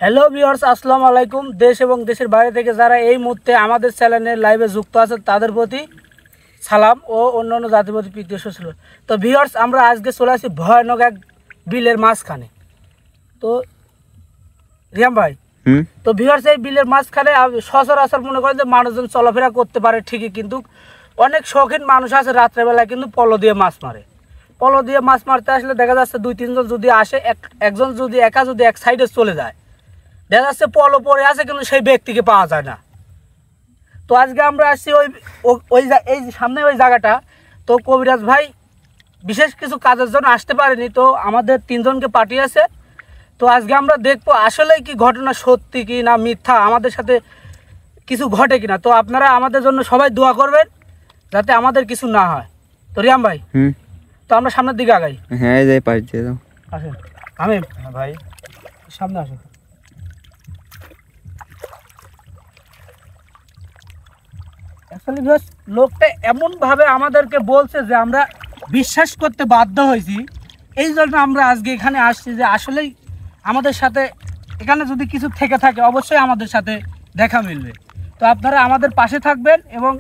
Hello viewers, আসসালামু আলাইকুম। দেশ এবং দেশের বাইরে থেকে যারা এই মুহূর্তে আমাদের চ্যানেলের লাইভে যুক্ত আছে তাদের প্রতি সালাম ও অন্যান্য জাতির প্রতি প্রীতি ছিল। তো ভিউয়ার্স, আমরা আজকে চলে আসি ভয়ানক এক বিলের মাঝখানে। তো রিয়াম ভাই, তো ভিউয়ার্স, এই বিলের মাঝখানে সচরাচর মনে করেন যে মানুষজন চলাফেরা করতে পারে ঠিকই, কিন্তু অনেক শৌখিন মানুষ আছে রাত্রেবেলায় কিন্তু পলো দিয়ে মাছ মারে। পলো দিয়ে মাছ মারতে আসলে দেখা যাচ্ছে 2-3 জন যদি আসে, একজন যদি একা যদি এক সাইডে চলে যায়, দেখা যাচ্ছে পলো পড়ে আছে কিন্তু সেই ব্যক্তিকে পাওয়া যায় না। তো আজকে আমরা আসছি এই সামনে ওই জায়গাটা। তো কবিরাজ ভাই বিশেষ কিছু কাজের জন্য আসতে পারেনি, তো আমাদের 3জনকে পাঠিয়েছে। তো আজকে আমরা দেখবো আসলেই কি ঘটনা সত্যি কি না মিথ্যা, আমাদের সাথে কিছু ঘটে কিনা। তো আপনারা আমাদের জন্য সবাই দোয়া করবেন যাতে আমাদের কিছু না হয়। তো রিয়াম ভাই, তো আমরা সামনের দিকে আগাই। হ্যাঁ, যাই পারছি। আসেন আমি ভাই সামনে আসেন। লোকটা এমন ভাবে আমাদেরকে বলছে যে আমরা বিশ্বাস করতে বাধ্য হয়েছি। এই জন্য আমরা আজকে এখানে আসছি যে আসলেই আমাদের সাথে এখানে যদি কিছু থেকে থাকে অবশ্যই আমাদের সাথে দেখা মিলবে। তো আপনারা আমাদের পাশে থাকবেন এবং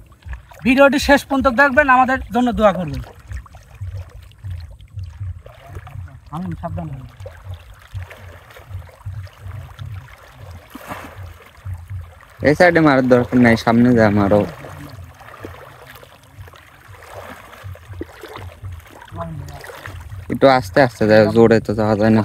ভিডিওটি শেষ পর্যন্ত দেখবেন, আমাদের জন্য দোয়া করবেন। আমি সাবধান হই। এই সাইডে মারার দরকার নাই, সামনে যা মারো। একটু আস্তে আস্তে যায়, জোরে তো যাওয়া যায় না।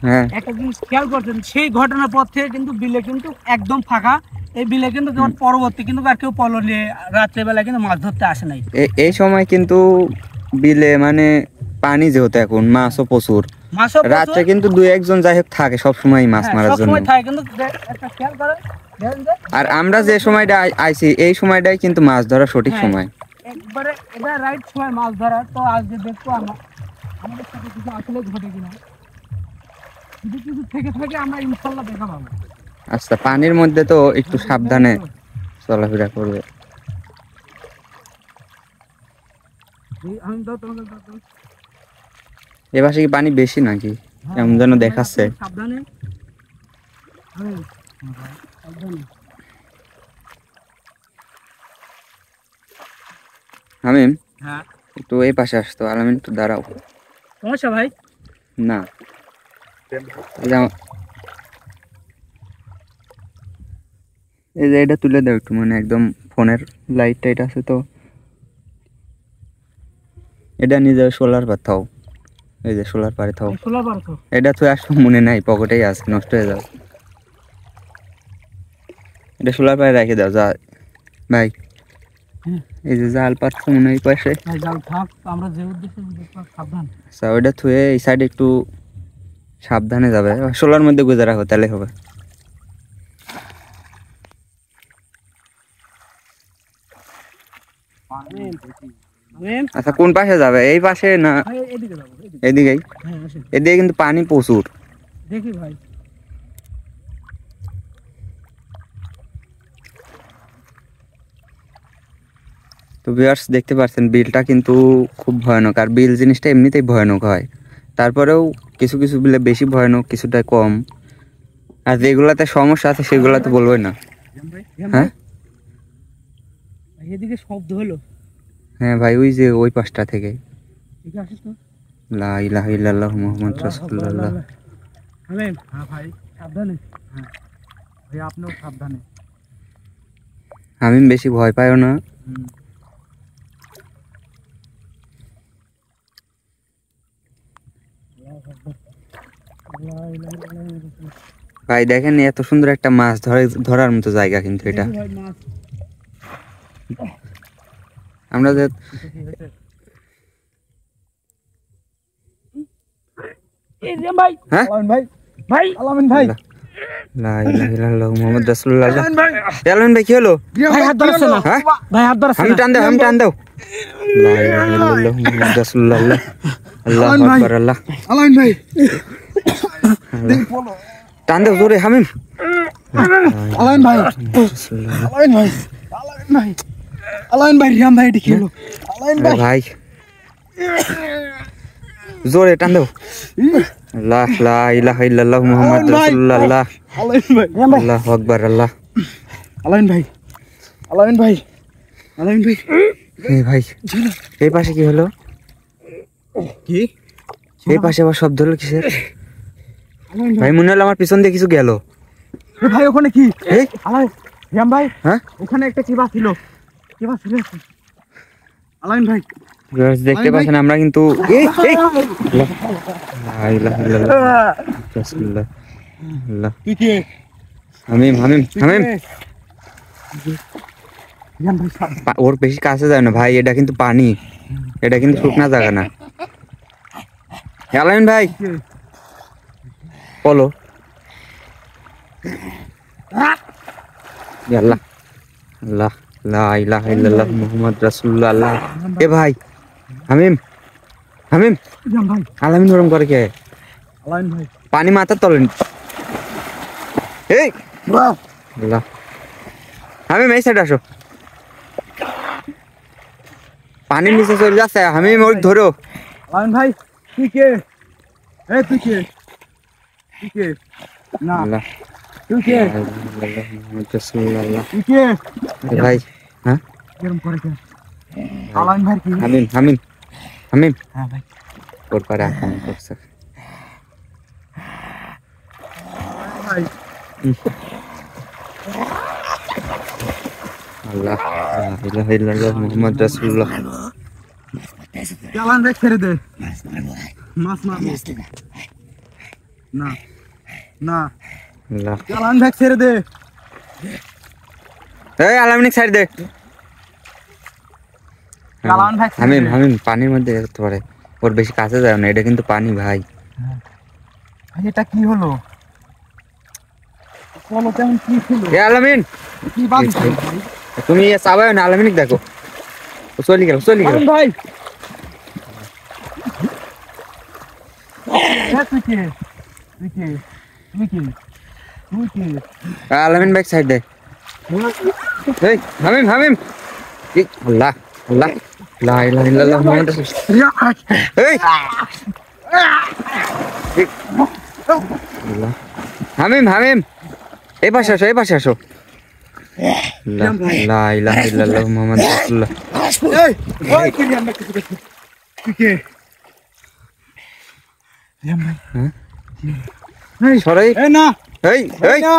হ্যাঁ, একটা জিনিস খেয়াল করছেন, সেই ঘটনার পর থেকে কিন্তু বিলে কিন্তু একদম ফাঁকা। এই বিলে কিন্তু পরবর্তী কিন্তু আর কেউ পলো নিয়ে রাত্রেবেলা কিন্তু মাছ ধরতে আসে নাই। এই সময় কিন্তু বিলে মানে পানি যেহেতু এখন মাছও প্রচুর, রাত্রে কিন্তু 2-1 জন যাই হোক থাকে সব সময় মাছ মারার জন্য। আর আমরা যে সময়টা আইছি এই সময়টাই কিন্তু মাছ ধরা সঠিক সময়, একবারে এটা রাইট সময় মাছ ধরা। তো আজকে দেখবো আমাদের সাথে কিছু আসলে ঘটে কিনা, যদি কিছু থেকে থাকে আমরা ইনশাল্লাহ দেখা পাবো। আচ্ছা, পানির মধ্যে তো একটু সাবধানে চলাফেরা করবে। এপাশে কি পানি বেশি নাকি এমন যেন দেখাচ্ছে? সাবধানে। আমিন, একটু এই পাশে আসতো। আলামিন একটু দাঁড়াও। সমস্যা ভাই না, এই যে এটা তুলে দাও একটু, মানে একদম ফোনের লাইট টাইট আছে তো, এটা নিয়ে যাও সোলার পার থাও। এই যে সোলার পারে থাও। এটা তো আর মনে নাই, পকেটেই আছে, নষ্ট হয়ে যাও। এটা সোলার পারে রেখে দাও। যা ভাই, এই যে জাল পাচ্ছ মনে হয় পাশে। আচ্ছা, ওইটা থুয়ে এই সাইডে একটু সাবধানে যাবে, সোলার মধ্যে গুজে রাখো, তাহলে হবে। আচ্ছা, কোন পাশে যাবে? এই পাশে না এদিকেই? এদিকে কিন্তু পানি প্রচুর। দেখি ভাই, তো ভিউয়ার্স দেখতে পাচ্ছেন বিলটা কিন্তু খুব ভয়ানক। আর বিল জিনিসটা এমনিতেই ভয়ানক হয়, তারপরেও কিছু কিছু বিলে বেশি ভয়ানক, কিছুটা কম। আর যেগুলাতে সমস্যা আছে সেগুলাতে বলবোই না। হ্যাঁ, এদিকে শব্দ হলো। হ্যাঁ ভাই, ওই যে ওই পাশটা থেকে। লা ইলাহা ইল্লাল্লাহ মুহাম্মাদুর রাসূলুল্লাহ। আমিন। হ্যাঁ ভাই, সাবধানে। হ্যাঁ ভাই, আপনিও সাবধানে। আমি বেশি ভয় পাইও না। ভাই দেখেন, এত সুন্দর একটা মাছ ধরার মতো জায়গা কিন্তু এটা। আমরা যে মোহাম্মদ রাসূলুল্লাহ। আলামিন ভাই, কি হলো? আমি টান দাও। লা ইলাহা ইল্লাল্লাহ মুহাম্মাদুর রাসূলুল্লাহ। আল্লাহু আকবার। আল্লাহ আলামিন ভাই, টান দাও জোরে। হামিম, আলাইন ভাই, আলাইন ভাই, আলাইন ভাই, আলাইন ভাই, রিয়াম ভাই, এটি কি হলো? আলাইন ভাই, ভাই জোরে টান দাও। লা লা ইলাহা ইল্লাল্লাহু মুহাম্মাদুর রাসূলুল্লাহ। আলাইন ভাই, আল্লাহু আকবার। আল্লাহ। আলাইন ভাই, আলাইন ভাই, আলাইন ভাই, এই ভাই এই পাশে কি হলো? কি? এই পাশে আবার শব্দ হলো কিসের? আলাইন ভাই, ভাই মনে হলো আমার পিছন দিয়ে কিছু গেল। এ ভাই ওখানে কি? এই আলাইন, রিয়াম ভাই, হ্যাঁ ওখানে একটা কি ছিল? কি ছিল? আলাইন ভাই, ভিউয়ার্স দেখতে পাচ্ছেন আমরা কিন্তু এই লা ইলাহা ইল্লাল্লাহ রাসূলুল্লাহ। আল্লাহ। তুই কে? হামিম হামিম হামিম রিয়াম ভাই, ওর বেশি কাছে যায় না ভাই, এটা কিন্তু পানি, এটা কিন্তু শুকনা জায়গা না। আলামিন ভাই বলো। আল্লাহ আল্লাহ লা ইলাহা ইল্লাল্লাহ মুহাম্মাদুর রাসূলুল্লাহ। আল্লাহ। এ ভাই হামিম হামিম রিয়াম ভাই, আলামিন ওরম করে কে? আলাইন ভাই, পানি মাথার তলে। এই আল্লাহ। হামিম এই সাইড আসো, পানির নিচে চলে যাচ্ছে। হামিম ওর ধরো। আলাইন ভাই, তুই কে? এ তুই কে? তুই কে? না, আল্লাহ তুই কে? মুহাম্মাদুর রাসূলুল্লাহ। তুই কে? এ ভাই হ্যাঁ এরকম করে কে? আলাইন ভাই কি? হামিম হামিম হামিম হ্যাঁ ভাই, ওর পারে আক্রমণ করছে। ভাই, আল্লাহ লা ইলাহা ইল্লাল্লাহ মুহাম্মাদুর রাসূলুল্লাহ। আলাইন ভাই ছেড়ে দে, মাছ মারবো না, না, আল্লাহ। আলাইন ভাই ছেড়ে দে। এই আলামিন সাইড দে। আলাইন ভাই ছেড়ে হামিম দে। হামিম পানির মধ্যে যেতে পারে, ওর বেশি কাছে যায় না, এটা কিন্তু পানি ভাই। ভাই এটা কি হলো? বলো তেমন কি ছিল? এ আলামিন কি বাদ ভাই? তুমি চাবায় না, আলামিন দেখো ও চলে গেল চলে গেল। আলাইন ভাই, এ তুই কে? তুই কে? তুই কে? তুই কে? আলামিন ব্যাক সাইড দে। এই হামিম হামিম এই আল্লাহ আল্লাহ লা ইলাহা ইল্লাল্লাহ মুহাম্মাদুর রাসূলুল্লাহ। এই এই, আল্লাহ। হামিম হামিম এই পাশে আসো, এই পাশে আসো। লা লা ইলাহা ইল্লাল্লাহ মুহাম্মাদুর রাসূলুল্লাহ। এই, ওই কি রিয়াম ভাই, তুই কে? রিয়াম ভাই, হ্যাঁ এই সরাই। এই না, এই এই না,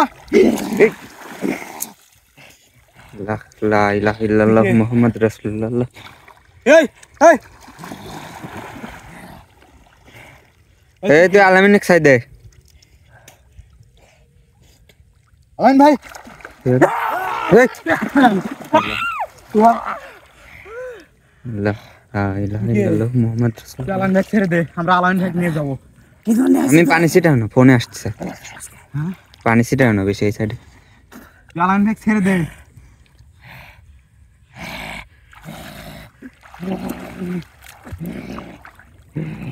এই লা লা ইলাহা ইল্লাল্লাহ মুহাম্মাদুর রাসূলুল্লাহ। এই এই এই তুই আলামিন এক সাইড দে। আলাইন ভাই, এই লা ইলাহা ইল্লাল্লাহ মুহাম্মাদুর রাসূলুল্লাহ। আলাইন ভাই ছেড়ে দে, আমরা আলাইন ভাই নিয়ে যাবো। আমি পানি ছিটাও না, ফোনে আসছে। পানি ছিটাও না বেশি এই সাইডে। আলাইন ভাই ছেড়ে দে।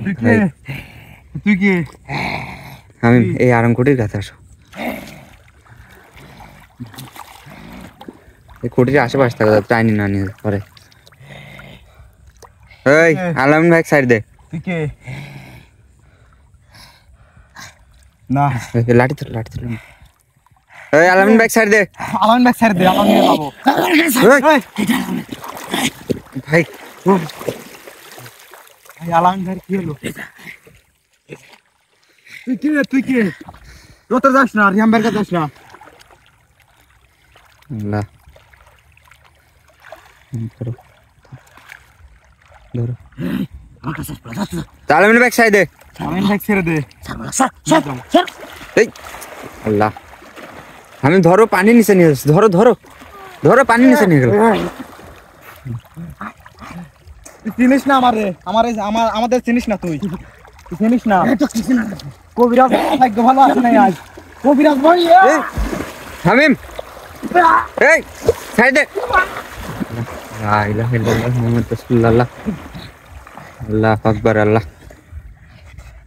তুই কে? তুই কে? আমি এই আরামকুটির কাছে আসো, এই কুটির আশেপাশে থাকা যাবে, টাইনি না নিয়ে পরে। এই আলামিন ভাই সাইড দে। তুই কে? না, এই লাঠি তোল লাঠি তোল। এই আলামিন ভাই সাইড দে। আলাইন ভাই ছেড়ে দে, আমরা নিয়ে যাবো। এই, ভাই ভাই আলাইন ভাই কি হলো? তুই কে? তুই কে? তোর যাস না, রিয়াম ভাইয়ের কাছে যাস না। আল্লাহ ধরো ধরো। আলামিন ভাই সাইড দে। আলাইন ভাই ছেড়ে দে। এই আল্লাহ, আমি ধরো পানি নিচে নিয়ে যাচ্ছি, ধরো ধরো ধরো পানি নিচে নিয়ে গেল। তুই চিনিস না আমারে, আমাদের চিনিস না তুই। তুই চিনিস না। কবিরাজ ভাগ্য ভালো আছে না আজ। কবিরাজ ভাই, এই হামিম এই সাইড দে। লা ইলাহা ইল্লাল্লাহ মুহাম্মাদুর রাসূলুল্লাহ। আল্লাহু আকবার। আল্লাহ।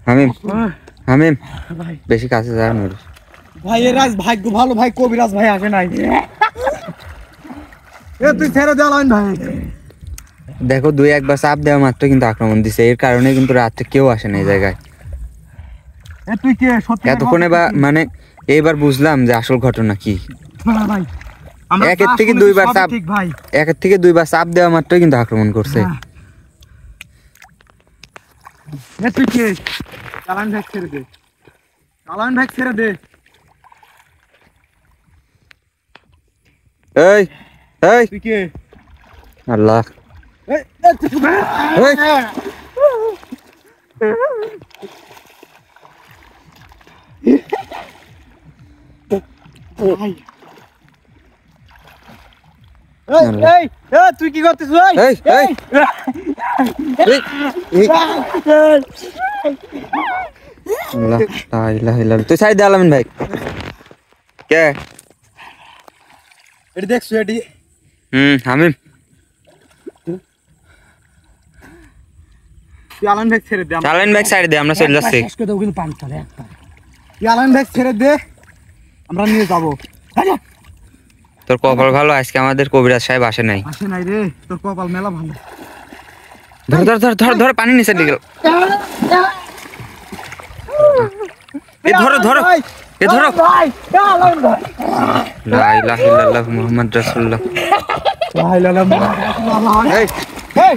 হামিম হামিম বেশি কাছে যাও না। ভাই এর আজ ভাগ্য ভালো ভাই, কবিরাজ ভাই আসে নাই। এ তুই ছেড়ে দে আলামিন ভাই। দেখো 2-1 বার চাপ দেওয়া মাত্র কিন্তু আক্রমণ দিছে, এর কারণে কিন্তু রাত্রে কেউ আসে না এই জায়গায়। এ তুই কে সত্যি এতক্ষণে বা মানে এইবার বুঝলাম যে আসল ঘটনা কি। ভাই আমরা একের থেকে 2 বার চাপ, ঠিক ভাই। একের থেকে 2 বার চাপ দেওয়া মাত্রই কিন্তু আক্রমণ করছে। এ তুই কে? আলামিন ভাই ছেড়ে দে, আলামিন ভাই ছেড়ে দে। এই এই তুই কে? আল্লাহ, এই এই ভাই এই এই তুই কি করতেছ? এই এই আল্লাহ, লা ইলাহা ইল্লাল্লাহ। তুই সাইড দে আলামিন ভাই। কে? এটি দেখছো এটি? হামিম। তুই আলামিন ভাই ছেড়ে দে, আলামিন ভাই সাইড দে, আমরা চলে যাচ্ছি। শেষ করে দাও কিন্তু পানি চলে একবার। তুই আলামিন ভাই ছেড়ে দে, আমরা নিয়ে যাবো। তোর কপাল ভালো, আজকে আমাদের কবিরাজ সাহেব আসে নাই। আসে নাই রে, তোর কপাল মেলা ভালো। ধর ধর ধর ধর ধর, পানি নিচে দিকে। এ ধরো ধরো, এ ধরো। ভাই আলামিন ভাই, লা ইলাহা ইল্লাল্লাহ মুহাম্মদ রাসূলুল্লাহ। ভাই লালা এই এই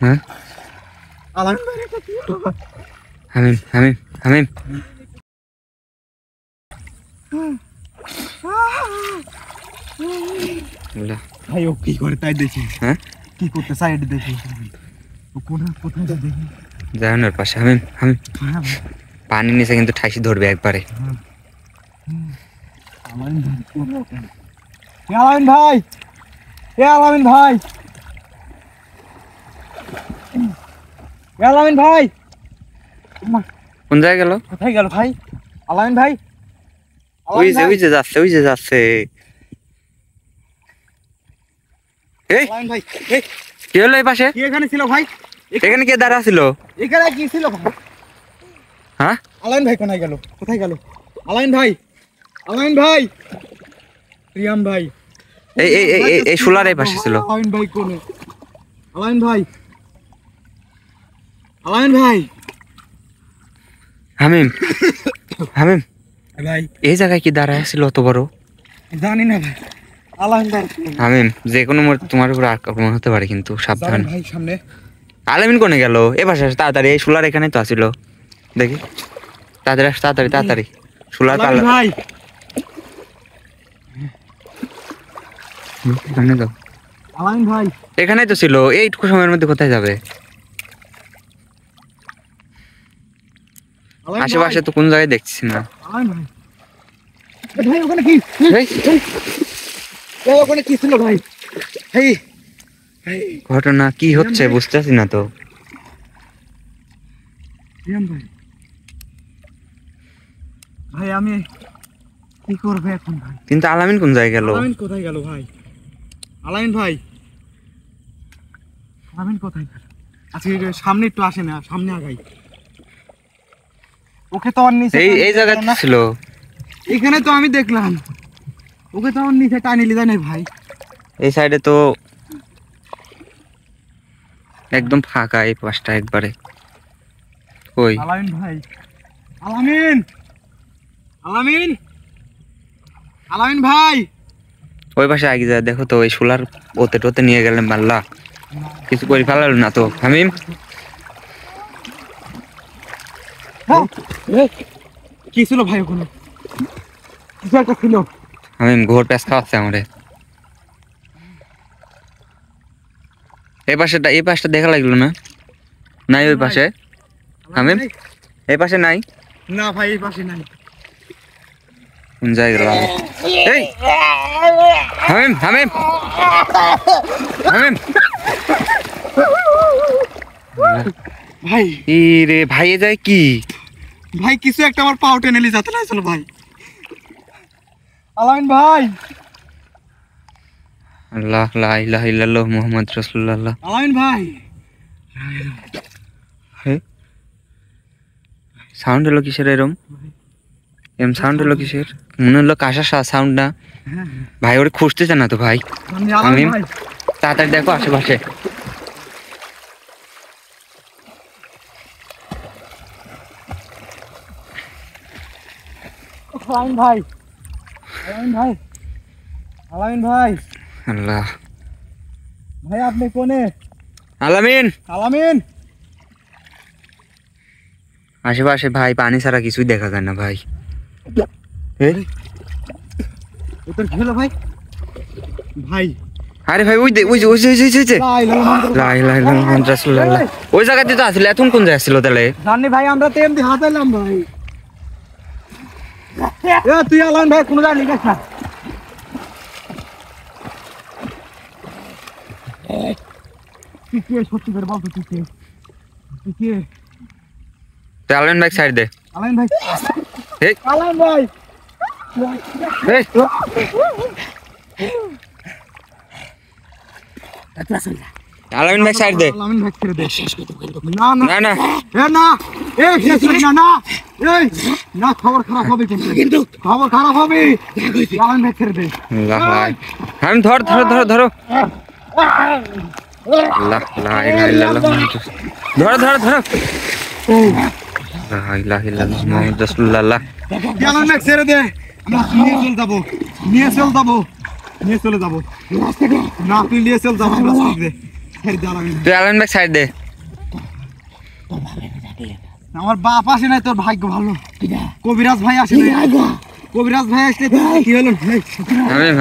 হ্যাঁ, আলামিন ভাই হামিম হামিম হামিম। আল্লাহ, ভাই ও কি করে তাই দেখি, হ্যাঁ কি করতে চাই এটি দেখি। ও কোথায় যা দেখি। জাহানের পাশে। হামিম হামিম, হ্যাঁ পানি নিচে কিন্তু ঠাইসি ধরবে একবারে। আলামিন ভাই, এ আলামিন ভাই, এ আলামিন ভাই, এ আলামিন ভাই, কোন জায়গায় গেল? কোথায় গেল ভাই? আলামিন ভাই, ওই যে ওই যে যাচ্ছে, ওই যে যাচ্ছে। এই আলামিন ভাই, এই কি হলো এই পাশে? কি এখানে ছিল ভাই? এখানে কে দাঁড়া ছিল? এখানে কি ছিল ভাই? হ্যাঁ, আলামিন ভাই কোথায় গেল? কোথায় গেল? আলামিন ভাই, আলামিন ভাই, রিয়াম ভাই, এই এই এই এই- এই সোলার এই পাশে ছিল। আলামিন ভাই কোনে? আলামিন ভাই, আলামিন ভাই, হামিম হামিম, ভাই এই জায়গায় কি দাঁড়ায় ছিল অত বড়? জানি না ভাই। আলামিন ভাই, হামিম, যে কোনো মুহূর্তে তোমার উপর আক্রমণ হতে পারে, কিন্তু সাবধান। জানি ভাই সামনে। আলামিন কোনে গেল? এ পাশে আসে তাড়াতাড়ি, এই সোলার এখানেই তো আসিল। দেখি তাড়াতাড়ি আস, তাড়াতাড়ি তাড়াতাড়ি। সোলার আলামিন ভাই, সামনে যাও। আলামিন ভাই, এখানেই তো ছিল, এইটুকু সময়ের মধ্যে কোথায় যাবে? আলামিন আশেপাশে তো কোন জায়গায় দেখছি না। আলামিন ভাই, এ ভাই ওখানে কি? এই, এই ওখানে কি ছিল ভাই? এই এই ঘটনা কি হচ্ছে বুঝতেছি না তো। রিয়াম ভাই, ভাই আমি কি করবো এখন ভাই? কিন্তু আলামিন কোন জায়গায় গেল? আলামিন কোথায় গেল ভাই? আলামিন ভাই, আলামিন কোথায় গেল? আচ্ছা এই যে সামনে একটু আসে না, সামনে আগাই। ওকে তো আমার নিচে এই এই জায়গায় না, ছিল। এখানে তো আমি দেখলাম। ওকে তো আমার নিচে টানি লিদা নেই ভাই। এই সাইডে তো একদম ফাঁকা, এই পাশটা একবারে। কই? আলামিন ভাই, আলামিন, আলামিন, আলামিন ভাই, ওই পাশে আগে যা দেখো তো, ওই সোলার ওতে টোতে নিয়ে গেলেন মাল্লা, কিছু করে ফেলালো না তো? হামিম, কি ছিল ভাই ওখানে? কিছু একটা ছিল। হামিম ঘোর প্যাঁচ খাওয়াচ্ছে আমারে। এই পাশটা দেখা লাগলো না? নাই ওই পাশে? হামিম, এই পাশে নাই? না ভাই এই পাশে নাই। কোন জায়গায় গেল? এই হামিম হামিম হামিম, ভাই ই রে ভাই, এ যায় কি? ভাই কিছু একটা আমার পাও টেনে নিয়ে যেতে লাগছিল ভাই। আলামিন ভাই, আল্লাহ, লা ইলাহা ইল্লাল্লাহ মুহাম্মদ রাসূলুল্লাহ। আলামিন ভাই, সাউন্ড হলো কিসের এরম সাউন্ড হলো কিসের মনে হলো কাঁসার সাউন্ড না ভাই ওরে খুঁজতেছে না তো ভাই আমি তাড়াতাড়ি দেখো আশেপাশে আলামিন ভাই আলামিন ভাই আলামিন ভাই আল্লাহ ভাই আপনি কোনে আলামিন আলামিন আশেপাশে ভাই পানি ছাড়া কিছুই দেখা যায় না ভাই উত্তর কি হলো ভাই ভাই আরে ভাই ওই ওই জায়গাতে তো আসলে এখন কোন জায়গা ছিল তাহলে জানি ভাই আমরা তো এমনি হাতাইলাম ভাই এ তুই আলামিন ভাই কোনো জায়গা লিখাস না তুই কে সত্যি করে বল তুই কে আলামিন ভাই সাইড দে আলামিন ভাই এই আলামিন ভাই এই আলামিন ভাই সাইড দে আলামিন ভাই ছেড়ে দে না না না না এ না এ শেষ না না এই না খবর খারাপ হবে কিন্তু খবর খারাপ হবে আলামিন ভাই ছেড়ে দে আল্লাহ ভাই আমি ধর ধরো ধরো ধরো আল্লাহ লা ইলাহা ইল্লাল্লাহ ধরো ধরো ধরো লা ইলাহা ইল্লাল্লাহ মুহাম্মাদুর রাসূলুল্লাহ আলামিন ভাই ছেড়ে দে আমরা নিয়ে চলে যাব না তুই নিয়ে চল যাব আমরা ছেড়ে দে ছেড়ে দে আলামিন তুই আলামিন ভাই সাইড দে আমার বাপ আসে নাই তোর ভাগ্য ভালো কবিরাজ ভাই আসে নাই কবিরাজ ভাই আসলে কি হলো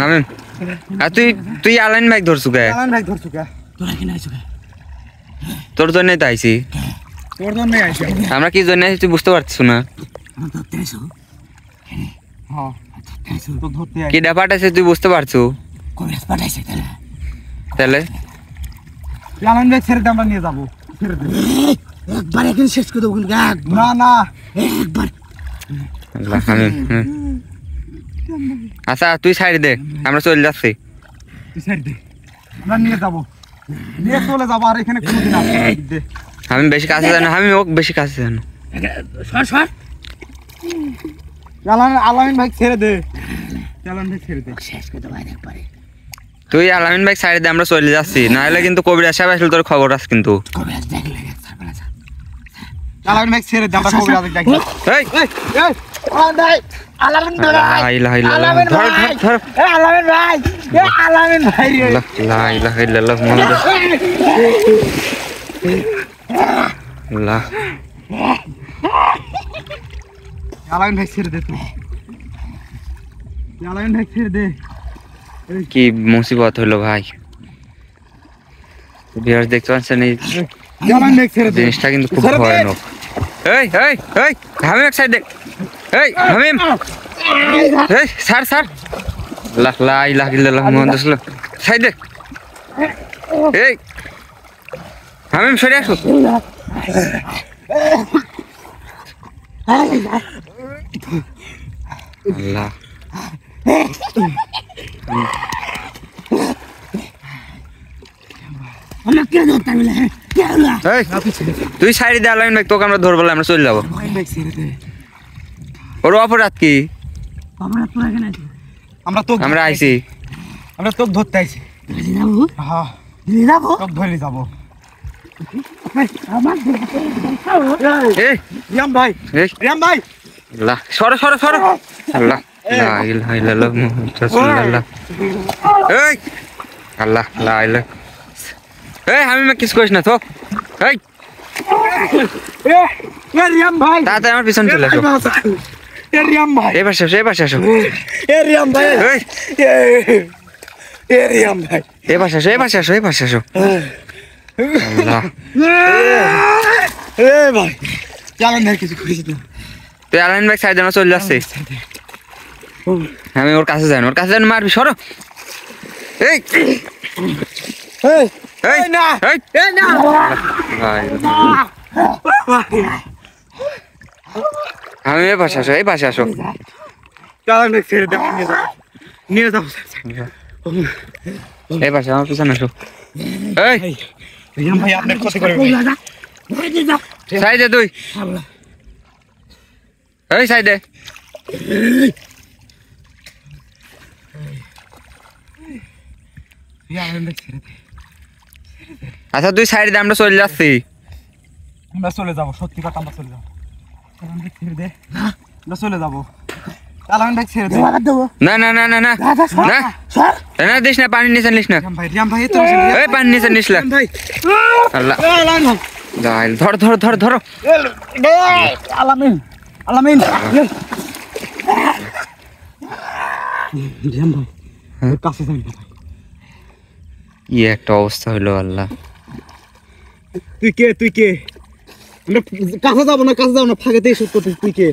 আমি আর তুই আলামিন ভাই ধরছু কে আলামিন ভাই ধরছু কে তোরা কি নাইছো কে তোর জন্যই তো আইছি তোর জন্যই আইছি আমরা কি জন্য আইছি তুই বুঝতে পারছিস না আমরা ধরতে আইছো হ্যাঁ তো ধরতে আইছি কি ব্যাপারটা তুই বুঝতে পারছু কবিরাজ পাঠাইছে তাহলে আলামিন ভাই ছেড়ে দে আমরা নিয়ে যাবো ছেড়ে দে একবার এখানে শেষ করে দেবো না না একবার আল্লাহ আমি আচ্ছা তুই সাইড দে আমরা চলে যাচ্ছি তুই ছেড়ে দে আমরা নিয়ে যাবো নিয়ে চলে যাবো আর এখানে কোনোদিন আসবে দে আমি বেশি কাছে জানো আমি ও বেশি কাছে জানো সর আলামিন ভাই ছেড়ে দে আলামিন ভাই ছেড়ে দে শেষ করে দেবো একবারে তুই আলামিন ভাই সাইড দে আমরা চলে যাচ্ছি নাহলে কিন্তু কবিরাজ সাহেব আসলে তোর খবর আছে কিন্তু কবিরাজ দেখলে আলামিন ভাই ছেড়ে দে আমরা কবিরাজ ডাকি এই এই আলামিন ভাই লা ইলাহা ইল্লাল্লাহ ধর ধর ধর আলামিন ভাই আলামিন ভাই লা ইলাহা ইল্লাল্লাহ মুহাম্মাদুর আল্লাহ আলামিন ভাই ছেড়ে দে তুই আলামিন ভাই ছেড়ে দে কি মুসিবত হলো ভাই বিয়ার দেখতে পাচ্ছেন এই আলামিন ভাই ছেড়ে দে জিনিসটা কিন্তু খুব ভয়ানক এই এই এই হামিম এক সাইড দে এই হামিম এই স্যার স্যার লা ইলাহা ইল্লাল্লাহ মুহাম্মাদুর রাসূলুল্লাহ সাইড দে এই হামিম সরে আসো আল্লাহ এই, তুই সাইড দে আলামিন ভাই তোকে আমরা ধরবো না, আমরা চলে যাবো ওর অপরাধ কি আমরা আইছি আমরা তোকে ধরতে আইছি হ্যাঁ তোকে ধরে যাবো এই রিয়াম ভাই এই রিয়াম ভাই আল্লাহ সরো সরো সরো আল্লাহ লা ইলাহা ইল্লাল্লাহ মুহাম্মাদুর রাসূলুল্লাহ এই আল্লাহ লা ইলাহা এই আমি কিছু করিস না তো এই রিয়াম ভাই তাড়াতাড়ি আমার পিছনে চলে আসো রিয়াম ভাই এবার আসো এবার আসো রিয়াম ভাই এই রিয়াম ভাই এবার আসো এবার আসো এবার আসো আল্লাহ ভাই চালান ভাই কিছু করিস না তুই আলামিন ভাই সাইড আমরা চলে যাচ্ছি আমি ওর কাছে যাই না, ওর কাছে যাই না, মারবি সরো এই এই না এই না আমি এই পাশে আসো এই পাশে আসো চালান ভাই ছেড়ে দে নিয়ে যাবো এই পাশে আমার পিছনে আসো এই রিয়াম ভাই আপনার ক্ষতি করবে সাইডে তুই এই সাইডে আচ্ছা তুই সাইড দে আমরা চলে যাচ্ছি আমরা চলে যাবো সত্যি কথা আমরা চলে যাবো ছেড়ে দে আমরা চলে যাবো চালান ভাই ছেড়ে দে না না না না না না না দিস না পানি নিচে নিস না রিয়াম ভাই তো এই পানি নিচে নিস না ভাই আল্লাহ ধর ধর ধর ধরো আলামিন আলামিন রিয়াম ভাই কাছে যাই কি একটা অবস্থা হলো আল্লাহ তুই কে আমরা কাছে যাবো না ফাঁকেতেই শুট করতে তুই কে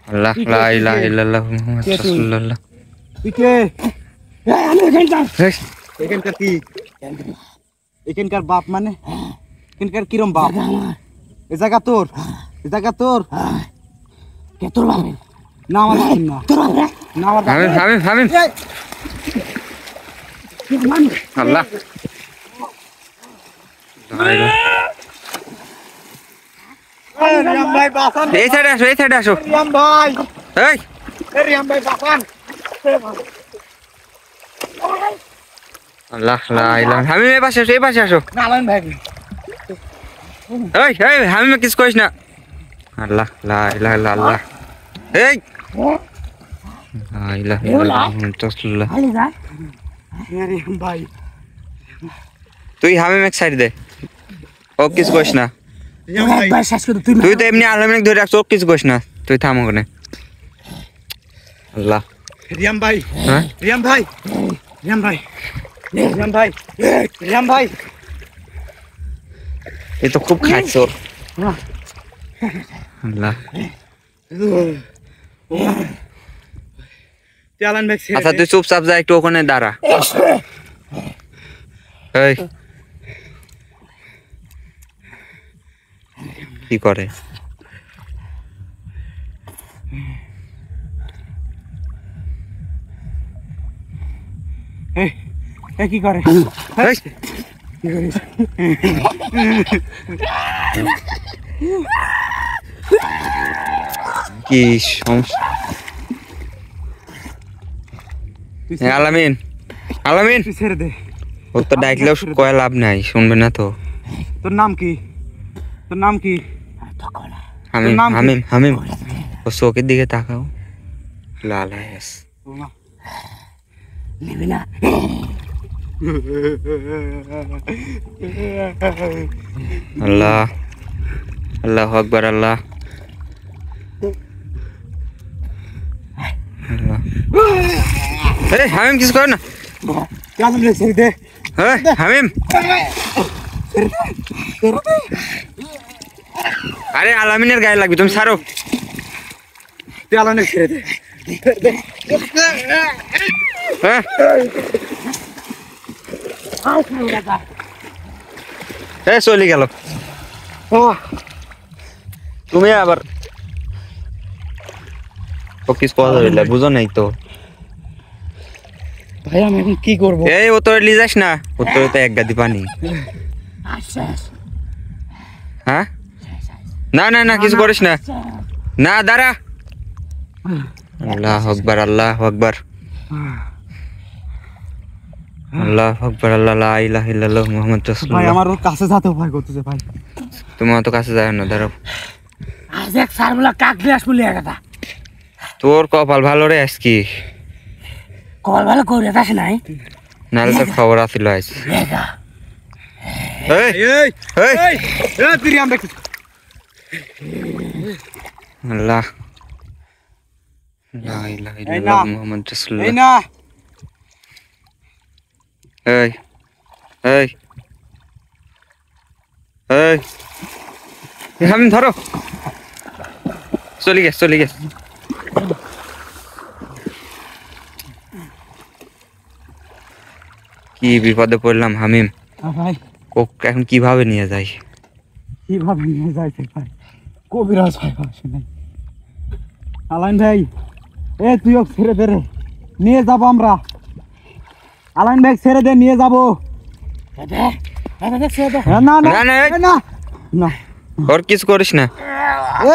আল্লাহ লা ইলাহা ইল্লাল্লাহ মুহাম্মাদুর রাসূলুল্লাহ তুই কে আমি এই, এখানকার কি এখানকার বাপ মানে এখানকার কিরম বাপ এ জায়গা তোর কে তোর বাপ না আমার বাপ না তোর বাপ না আমার বাপ হামিম আল্লাহ রিয়াম ভাই বাসান এই সাইডে আসো রিয়াম ভাই এই রিয়াম ভাই বাসান আল্লাহ লা ইলাহা হামিম এই পাশে আসো না আলামিন ভাই এই হামিম কিছু কইস না আল্লাহ লা ইলাহা ইল্লাল্লাহ এই লা ইলাহা ইল্লাল্লাহ মুহাম্মাদুর রাসূলুল্লাহ রিয়াম ভাই তুই হামিম এক সাইড দে ও কিছু কইস না রিয়াম ভাই শেষ করে তুই তো এমনি আলমিন ধরে রাখছ ও কিছু কইস না তুই থাম ওখানে আল্লাহ রিয়াম ভাই হ্যাঁ রিয়াম ভাই এই তো খুব খাইছ আল্লাহ চালান ভাই আচ্ছা তুই চুপচাপ যা একটু ওখানে দাঁড়া এই কি করে কি করে এই, কি সমস্যা আলামিন তুই ছেড়ে দে ও তো ডাকলেও কয় লাভ নাই শুনবে না তো তোর নাম কি হামিম নাম কি? হামিম ও চোখের দিকে তাকাও লাল হয়ে গেছে আল্লাহ আল্লাহু আকবার আল্লাহ আল্লাহ এই হামিম কিছু কর না চালান ভাই ছেড়ে দে এই হামিম আরে আলামিনের গায়ে লাগবে তুমি ছাড়ো চালান ছেড়ে দে হ্যাঁ চলে গেল তুমি আবার ও কিছু কথা হইলে বুঝো নাই তো ভাই আমি এখন কি করব এই ও তোর লিয়ে যাস না ও তোর তো এক গাদি পানি হ্যাঁ না না না কিছু করিস না না দাঁড়া আল্লাহু আকবার আল্লাহু আকবার আল্লাহু আকবার আল্লাহ লা ইলাহা ইল্লাল্লাহ মুহাম্মাদুর ভাই রাসূলুল্লাহ আমার ওর কাছে যেতে ভয় করতেছে ভাই তুমি অত কাছে যাও না দাঁড়াও আজ এক সারবলা কাক দিয়ে আসবো লিয়া কথা তোর কপাল ভালো রে আজকে কল ভালো করে আসে নাই নাহলে তোর খবর আসিল আজ লেগা এই এই এই এই তুই রিয়াম ভাই আল্লাহ লা ইলাহা ইল্লাল্লাহ মুহাম্মাদুর রাসূলুল্লাহ এই না এই এই এই হামিম ধরো চলে গেছে কি বিপদে পড়লাম হামিম ভাই ও এখন কিভাবে নিয়ে যাই কিভাবে নিয়ে যাইতে ভাই কবিরাজ ভাই আসে নাই আলাইন ভাই এ তুই ওকে ছেড়ে দে রে নিয়ে যাবো আমরা আলাইন ভাই ছেড়ে দে নিয়ে যাবো না না না, না, এই। না না ওর কিছু করিস না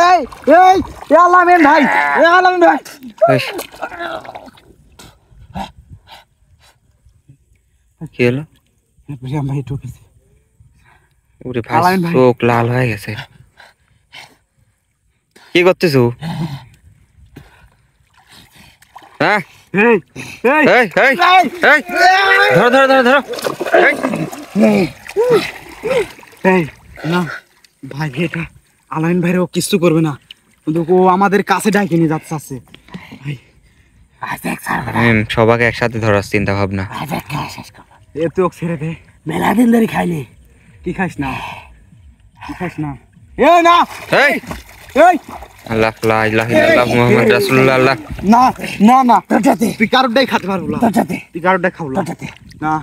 এই এই এ আলামিন ভাই, এ আলামিন ভাই। বেশ। কি হলো? প্রিয়াম ভাই ঢুকেছে। ওরে ভাই আলামিন ভাই। চোখ লাল হয়ে গেছে। কি করতেছো? হ্যাঁ এই এই এই এই এই ধরো ধরো ধরো ধরো এই এই না ভাই, এটা আলামিন ভাই ও কিছু করবে না, কিন্তু ও আমাদের কাছে ডাইকে নিয়ে যাচ্ছে ভাই। সবাকে একসাথে ধরার চিন্তা ভাবনা। এ তো ওকে ছেড়ে দে, মেলা দিন ধরে খাইনি। কি খাইস না, কি খাইস না? এ না এই এই আল্লাহ লা ইলাহা ইল্লাল্লাহ মুহাম্মদ রাসূলুল্লাহ। আল্লাহ না না না, তুই কারোরটাই খাতে পারবো না, তুই কারোরটাই খাবো না। না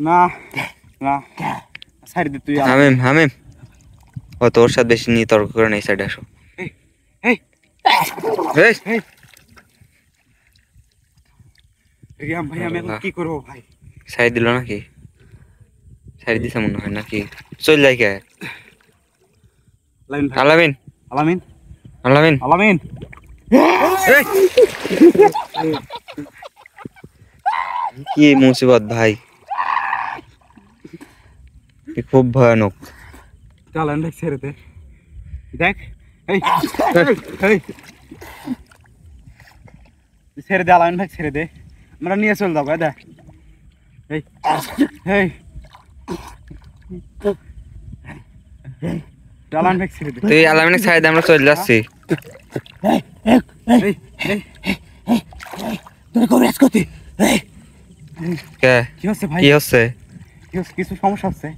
না না, সাইড দে তুই। হামিম হামিম ও তোর সাথে বেশি নিয়ে তর্ক করে না, এই সাইডে আসো। এই এই এই এই রিয়াম ভাই, আমি এখন কি করবো ভাই? সাইড দিল নাকি? সাইড দিছে মনে হয় নাকি? চল যাই কে? আলামিন ভাই, আলামিন আলামিন আলামিন আলামিন। এই! কি মুসিবত ভাই, কি খুব ভয়ানক। আলামিন ভাই ছেড়ে দে, দেখ এই এই ছেড়ে দে আলামিন ভাই, ছেড়ে দে, আমরা নিয়ে চল যাবো। দেখ এই এই আলামিন ভাই ছেড়ে দে। তুই আলামিনের সাইডে, আমরা চলে যাচ্ছি। এই এই তোর কবরেজ করতে। এই কে কি হচ্ছে ভাই? কি হচ্ছে? কিছু সমস্যা হচ্ছে?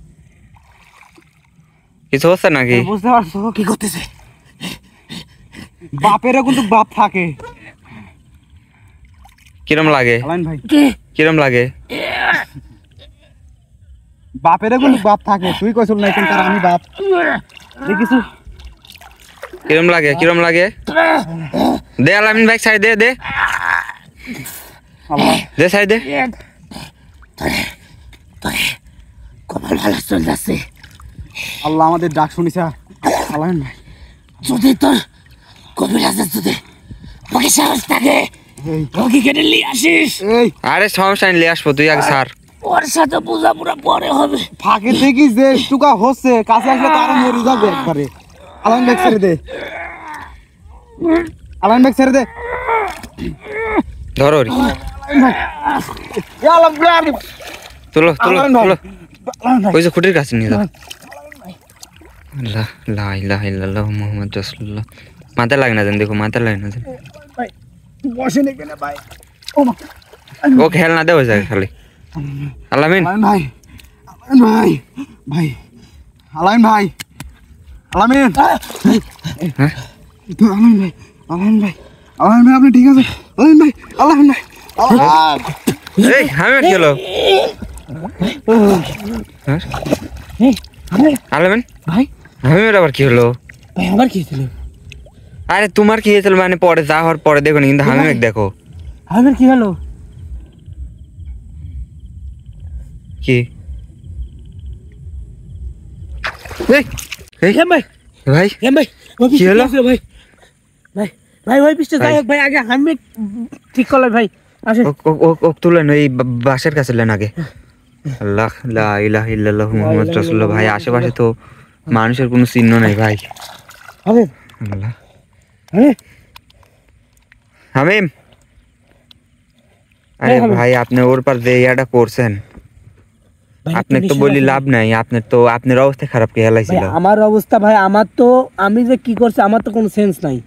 কিছু হচ্ছে নাকি? তুমি বুঝতে পারছো কি করতেছে? বাপেরও কিন্তু বাপ থাকে। কিরম লাগে? আলামিন ভাই, কিরম লাগে? বাপেরও কিন্তু বাপ থাকে। তুই কইছিল না এখন, তার আমি বাপ। দেখিস কিরম লাগে? কিরম লাগে? দে আলামিন ভাই সাইড দে, দে আল্লাহ, দে সাইড দে। কপাল ভালো চলে যাচ্ছে। আল্লাহ আমাদের ডাক শুনিস আলামিন ভাই। যদি তোর কবিরাজের যদি ওকে সাহস থাকে, এই ওকে কেটে নিয়ে আসিস। এই আরে সমস্যা নিয়ে আসবো, তুই আগে স্যার। ওর সাথে বোঝাপড়া পরে হবে। ফাঁকে দেখিস যে টুকা হচ্ছে, কাছে আসলে তো আরো মরে যাবে একবারে। আলামিন ভাই ছেড়ে দে, আলামিন ভাই ছেড়ে দে। ধরো রে। আলামিন ভাই, তুলো তুলো আলামিন ভাই, তুলো, আলামিন ভাই। ওই যে খুঁটির কাছে নিয়ে যাও। আল্লাহ লা ইলাহা ইল্লাল্লাহ মুহাম্মদ রাসূলুল্লাহ। মাথা লাগে না যেন, দেখো মাথা লাগে না যেন। বসেন এখানে ভাই। ও মা, ও খেল না দে ওই জায়গায় খালি। আলামিন আলামিন ভাই, আলামিন ভাই, ভাই আলামিন ভাই, আলামিন হ্যাঁ? আলামিন ভাই, আলামিন ভাই, আলামিন ভাই, আপনি ঠিক আছে? আলামিন ভাই, আলামিন ভাই, এই হামিম কি হলো? হ্যাঁ? আলামিন ভাই হামিমের আবার কি হলো? ভাই আমার কি ছিল? আরে তোমার কি হয়েছিল মানে পরে যা হওয়ার পরে দেখো না, কিন্তু হামিমের দেখো। আমার কি হলো? কি এই এই হেম ভাই, ভাই হেম ভাই, ওই কি হলো? পিছনে ভাই, ভাই ভাই ওই পিছনে যাই হোক ভাই, আগে আমি ঠিক করলাম ভাই। আসে ও তুলেন ওই বাসের কাছে লেন আগে। আল্লাহ লা ইলাহা ইল্লাল্লাহ মুহাম্মদ রাসূলুল্লাহ। ভাই আশেপাশে তো মানুষের কোনো চিহ্ন নাই ভাই। হবে আল্লাহ হবে। হামিম, আরে হামিম। ভাই আপনি ওর পার যে ইয়াটা করছেন, আপনি তো বলি লাভ নাই। আপনার অবস্থা খারাপ কে হেলাইছিল। আমার অবস্থা ভাই, আমার তো আমি যে কি করছি আমার তো কোনো সেন্স নাই।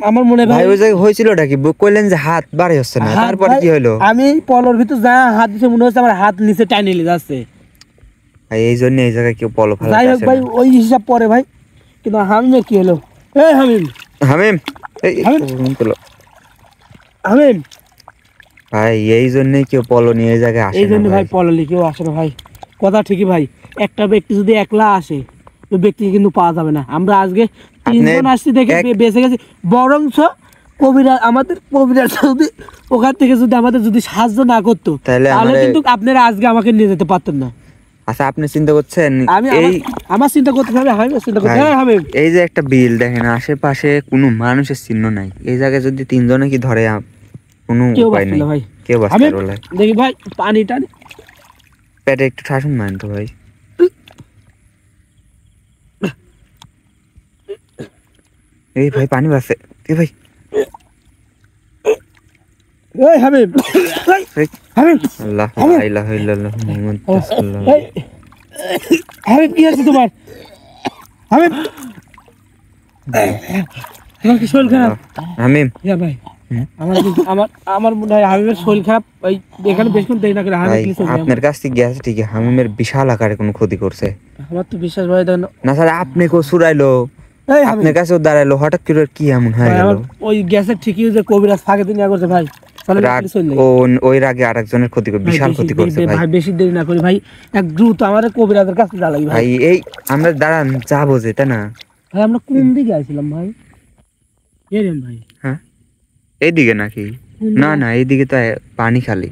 আমার মনে ভাই ওই জায়গায় হয়েছিলটা কি? কইলেন যে হাত বাড়ি হচ্ছে না, তারপরে কি হলো? আমি পলর ভিতর যা হাত দিতে মনে হচ্ছে আমার হাত নিচে টাইনে নিয়ে যাচ্ছে। এই জন্য এই জায়গায় কেউ পলো ফেলা যাই হোক ভাই, ওই হিসাব পরে ভাই। কিন্তু হামিমের কি হলো? এই হামিম, হামিম এই হামিম। তুলো। হামিম ভাই এই জন্যই কেউ পলো নিয়ে এই জায়গায় আসে এই না জন্য ভাই ভাই। পলালি কেউ আসে না ভাই। কথা ঠিকই ভাই, একটা ব্যক্তি যদি একলা আসে ওই ব্যক্তিকে কিন্তু পাওয়া যাবে না। আমরা আজকে তিনজন আসছি দেখে বেঁচে গেছি। বরঞ্চ কবিরাজ, আমাদের কবিরাজ যদি ওখান থেকে যদি আমাদের যদি সাহায্য না করতো তাহলে তাহলে কিন্তু আপনারা আজকে আমাকে নিয়ে যেতে পারতেন না। আচ্ছা আপনি চিন্তা করছেন আমি এই আমার চিন্তা করতে হবে, আমি চিন্তা করতে ভাই, হবে। এই যে একটা বিল দেখেন আশেপাশে কোনো মানুষের চিহ্ন নাই, এই জায়গায় যদি তিনজনে কি ধরে কোনো কেউ উপায় নেই, বাঁচছিল ভাই। কেউ বাঁচতে আমি পারবে না। দেখি ভাই পানি টানি। পেটে একটু ঠাসুন মারেন তো ভাই। এই ভাই পানি বাসে এ ভাই। এই হাবিব, এই, হাবিব, আল্লাহ লা ইলাহা ইল্লাল্লাহ মুহাম্মাদ রাসূলুল্লাহ। এই, হাবিব কি আছে তোমার? হাবিব, তোমার কি শরীর খারাপ? হামিম ইয়া ভাই, আমার মনে হয় হাবিবের শরীর খারাপ। ওই এখানে বেশিক্ষণ দেরি না করে হাবিব ভাই কি চলে আপনার কাছ থেকে গেছে ঠিকই, হামিমের বিশাল আকারে কোনো ক্ষতি করছে আমার তো বিশ্বাস ভাই দেন। না স্যার, আপনি কো চুরাইলো, এই হাবিব, আপনার কাছেও দাঁড়াইলো, হঠাৎ করে কি এমন হয়ে ভাই, গেল? আমার ওই গ্যাসের ঠিকই যে কবিরাজ ফাঁকে দিন ইয়া করছে ভাই। চলে রাগ চলে ওই রাগে আরেকজনের ক্ষতি করে, বিশাল ক্ষতি করছে ভাই। ভাই বেশি দেরি না করি ভাই, এক দ্রুত আমাদের কবিরাজের কাছে যা লাগবে ভাই। ভাই এই আমরা দাঁড়ান যাবো যে, তাই না? ভাই আমরা কোন দিকে আইছিলাম ভাই? এরেন ভাই, হ্যাঁ এইদিকে নাকি? না না এইদিকে তো পানি খালি।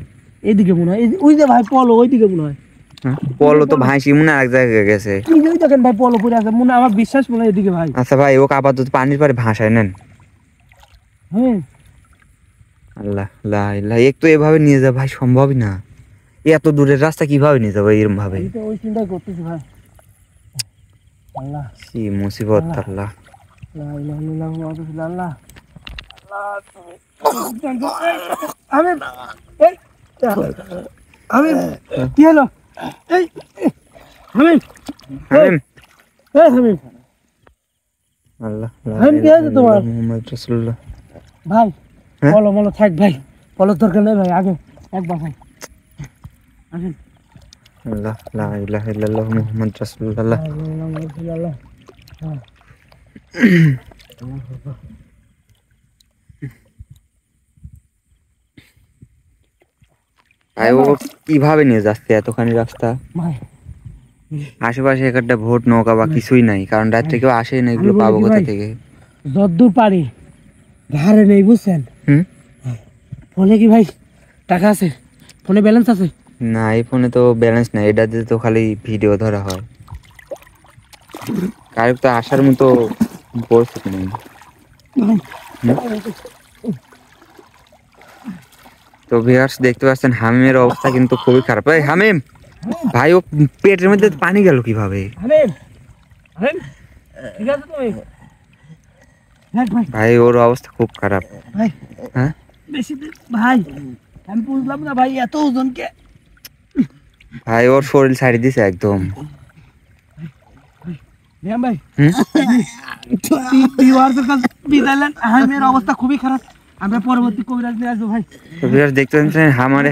এইদিকে মনে হয়, ওই যে ভাই পলো ওইদিকে মনে হয়। হ্যাঁ, পলো তো ভাইসি মনে হয় এক জায়গায় গেছে। কি যে দেখেন ভাই পলো পড়ে আছে মনে হয়, আমার বিশ্বাস মনে হয় এদিকে ভাই। আচ্ছা ভাই ওকে আপাতত পানির পারে ভাসায় নেন। হ্যাঁ আল্লাহ লা ইলাহা, একটু এভাবে নিয়ে যা ভাই, সম্ভবই না। এত দূরের রাস্তা কিভাবে নিয়ে যাবো এরকম ভাবে? আমি তো ওই চিন্তাই করতেছি ভাই। আল্লাহ, কি মুসিবত আল্লাহ। লা ইলাহা ইল্লাল্লাহ মুহাম্মাদুর রাসূলুল্লাহ। আমি এই আমি কি হলো? এই হামিম, হামিম এই হামিম আল্লাহ লা হামিম, কি হয়েছে তোমার? ইলাহা মুহাম্মদ রাসূলুল্লাহ। ভাই হ্যাঁ? বলো বলো থাক ভাই, বলার দরকার নেই ভাই, আগে একবার ভাই আসেন। আল্লাহ লা ইলাহা ইল্লাল্লাহ মুহাম্মদ রাসূলুল্লাহ। ভাই ও কিভাবে নিয়ে যাচ্ছে এতখানি রাস্তা? ভাই আশেপাশে একটা ভোট নৌকা বা কিছুই নাই, কারণ রাত থেকেও আসে না, এগুলো আমি বলি পাবো কি কোথা ভাই? থেকে? যদ্দূর পারি ধারে নেই বুঝছেন। হুম, ফোনে কি ভাই টাকা আছে? ফোনে ব্যালেন্স আছে? না এই ফোনে তো ব্যালেন্স নাই, এটা দিয়ে তো খালি ভিডিও ধরা হয়, কারো তো আসার মতো পরিস্থিতি নেই। তো ভিউয়ার্স দেখতে পাচ্ছেন হামিমের অবস্থা কিন্তু খুবই খারাপ। এই হামিম ভাই, ও পেটের মধ্যে পানি গেল কিভাবে? হামিম, হামিম ঠিক আছে তুমি? দেখ ভাই, ভাই ওর অবস্থা খুব খারাপ। ভাই হ্যাঁ বেশি ভাই আমি বুঝলাম না ভাই এত ওজনকে। ভাই ওর শরীর ছাড়ি দিছে একদম। নিয়াম ভাই হুম, ভিউয়ার্সের কাছে বিদায় নেন, হামিমের অবস্থা খুবই খারাপ, আমরা পরবর্তী কবিরাজ নিয়ে আসবো ভাই। তো ভিউয়ার্স দেখতে পাচ্ছেন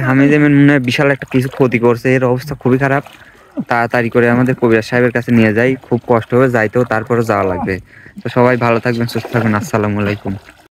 হামিদের মনে হয় বিশাল একটা কিছু ক্ষতি করছে, এর অবস্থা খুবই খারাপ। তাড়াতাড়ি করে আমাদের কবিরাজ সাহেবের কাছে নিয়ে যাই, খুব কষ্ট হবে যাইতেও, তারপরে যাওয়া লাগবে। তো সবাই ভালো থাকবেন, সুস্থ থাকবেন, আসসালামু আলাইকুম।